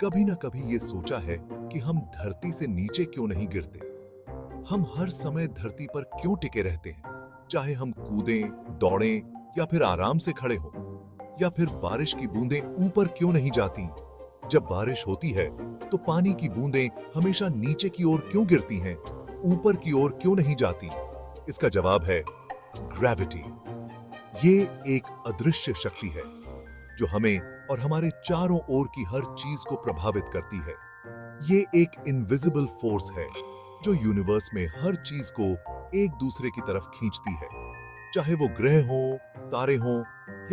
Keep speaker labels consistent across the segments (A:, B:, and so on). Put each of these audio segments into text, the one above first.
A: कभी ना कभी ये सोचा है कि हम धरती से नीचे क्यों नहीं गिरते? हम हर समय धरती पर क्यों टिके रहते हैं? चाहे हम कूदें, दौड़ें या फिर आराम से खड़े हों, या फिर बारिश की बूंदें ऊपर क्यों नहीं जाती? जब बारिश होती है तो पानी की बूंदें हमेशा नीचे की ओर क्यों गिरती हैं, ऊपर की ओर क्यों नहीं जाती? इसका जवाब है ग्रेविटी। ये एक अदृश्य शक्ति है जो हमें और हमारे चारों ओर की हर चीज को प्रभावित करती है। ये एक इनविजिबल फोर्स है जो यूनिवर्स में हर चीज को एक दूसरे की तरफ खींचती है। चाहे वो ग्रह हो, तारे हों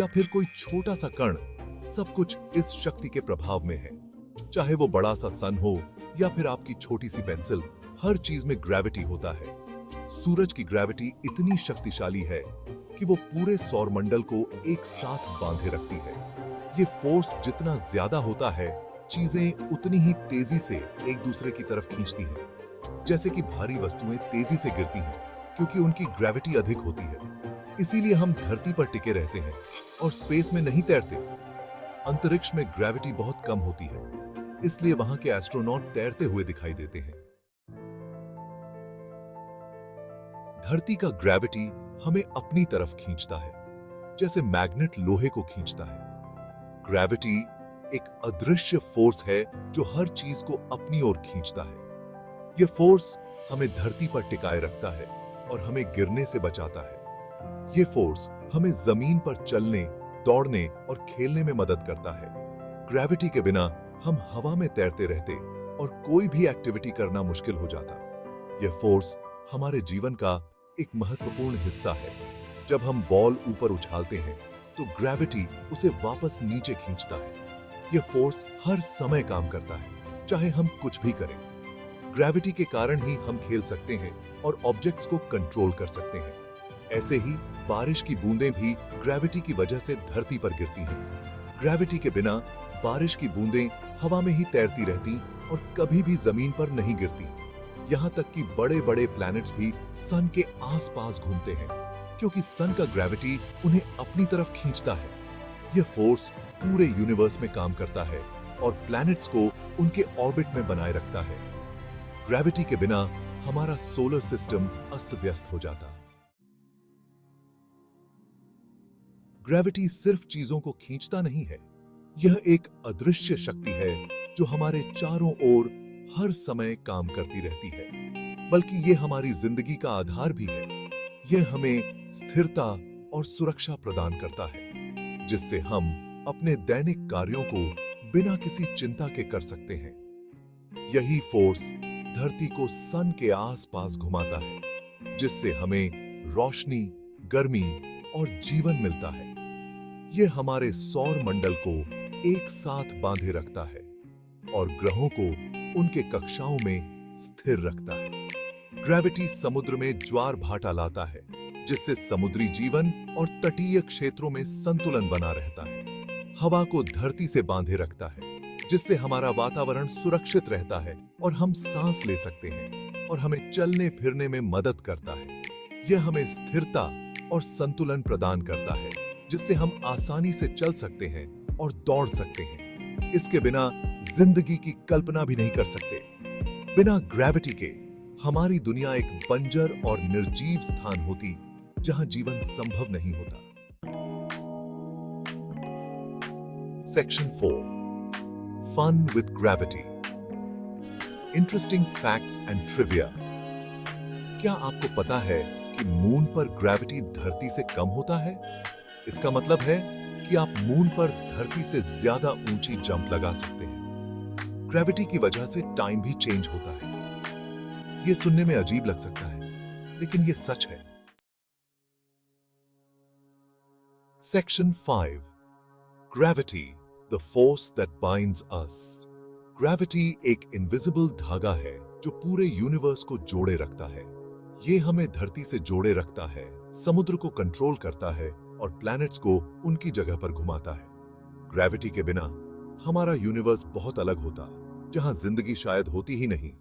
A: या फिर कोई छोटा सा कण, सब कुछ इस शक्ति के प्रभाव में है। चाहे वो बड़ा सा सन हो या फिर आपकी छोटी सी पेंसिल, हर चीज में ग्रेविटी होता है। सूरज की ग्रेविटी इतनी शक्तिशाली है कि वो पूरे सौरमंडल को एक साथ बांधे रखती है। ये फोर्स जितना ज्यादा होता है, चीजें उतनी ही तेजी से एक दूसरे की तरफ खींचती हैं। जैसे कि भारी वस्तुएं तेजी से गिरती हैं क्योंकि उनकी ग्रेविटी अधिक होती है। इसीलिए हम धरती पर टिके रहते हैं और स्पेस में नहीं तैरते। अंतरिक्ष में ग्रेविटी बहुत कम होती है, इसलिए वहां के एस्ट्रोनॉट तैरते हुए दिखाई देते हैं। धरती का ग्रेविटी हमें अपनी तरफ खींचता है, जैसे मैग्नेट लोहे को खींचता है। ग्रेविटी एक अदृश्य फोर्स है जो हर चीज को अपनी ओर खींचता है। यह फोर्स हमें धरती पर टिकाए रखता है और हमें गिरने से बचाता है। यह फोर्स हमें जमीन पर चलने, दौड़ने और खेलने में मदद करता है। ग्रेविटी के बिना हम हवा में तैरते रहते और कोई भी एक्टिविटी करना मुश्किल हो जाता। यह फोर्स हमारे जीवन का एक महत्वपूर्ण हिस्सा है। जब हम बॉल ऊपर उछालते हैं तो ग्रेविटी उसे वापस नीचे खींचता है। यह फोर्स हर समय काम करता है, चाहे हम कुछ भी करें। ग्रेविटी के कारण ही हम खेल सकते हैं और ऑब्जेक्ट्स को कंट्रोल कर सकते हैं। ऐसे ही बारिश की बूंदें भी ग्रेविटी की वजह से धरती पर गिरती हैं। ग्रेविटी के बिना बारिश की बूंदें हवा में ही तैरती रहती और कभी भी जमीन पर नहीं गिरती। यहां तक कि बड़े-बड़े प्लैनेट्स भी सन के आसपास घूमते हैं, क्योंकि सन का ग्रेविटी उन्हें अपनी तरफ खींचता है। यह फोर्स पूरे यूनिवर्स में काम करता है और प्लैनेट्स को उनके ऑर्बिट में बनाए रखता है। ग्रेविटी के बिना हमारा सोलर सिस्टम अस्त-व्यस्त हो जाता। ग्रेविटी सिर्फ चीजों को खींचता नहीं है, यह एक अदृश्य शक्ति है जो हमारे चारों ओर हर समय काम करती रहती है। बल्कि यह हमारी जिंदगी का आधार भी है। यह हमें स्थिरता और सुरक्षा प्रदान करता है, जिससे हम अपने दैनिक कार्यों को बिना किसी चिंता के कर सकते हैं। यही फोर्स धरती को सन के आसपास घुमाता है, जिससे हमें रोशनी, गर्मी और जीवन मिलता है। यह हमारे सौर मंडल को एक साथ बांधे रखता है और ग्रहों को उनके कक्षाओं में स्थिर रखता है। ग्रेविटी समुद्र में ज्वार भाटा लाता है, जिससे समुद्री जीवन और तटीय क्षेत्रों में संतुलन बना रहता है। हवा को धरती से बांधे रखता है, जिससे हमारा वातावरण सुरक्षित रहता है और हम सांस ले सकते हैं और हमें चलने फिरने में मदद करता है। यह हमें स्थिरता और संतुलन प्रदान करता है, जिससे हम आसानी से चल सकते हैं और दौड़ सकते हैं। इसके बिना जिंदगी की कल्पना भी नहीं कर सकते। बिना ग्रेविटी के हमारी दुनिया एक बंजर और निर्जीव स्थान होती, जहां जीवन संभव नहीं होता। Section 4, fun with gravity. Interesting facts and trivia. क्या आपको पता है कि मून पर ग्रेविटी धरती से कम होता है? इसका मतलब है कि आप मून पर धरती से ज्यादा ऊंची जंप लगा सकते हैं। ग्रेविटी की वजह से टाइम भी चेंज होता है। यह सुनने में अजीब लग सकता है, लेकिन यह सच है। Section 5, gravity, the force that binds us. Gravity एक इनविजिबल धागा है जो पूरे यूनिवर्स को जोड़े रखता है। यह हमें धरती से जोड़े रखता है, समुद्र को कंट्रोल करता है और प्लैनेट्स को उनकी जगह पर घुमाता है। ग्रेविटी के बिना हमारा यूनिवर्स बहुत अलग होता, जहां जिंदगी शायद होती ही नहीं।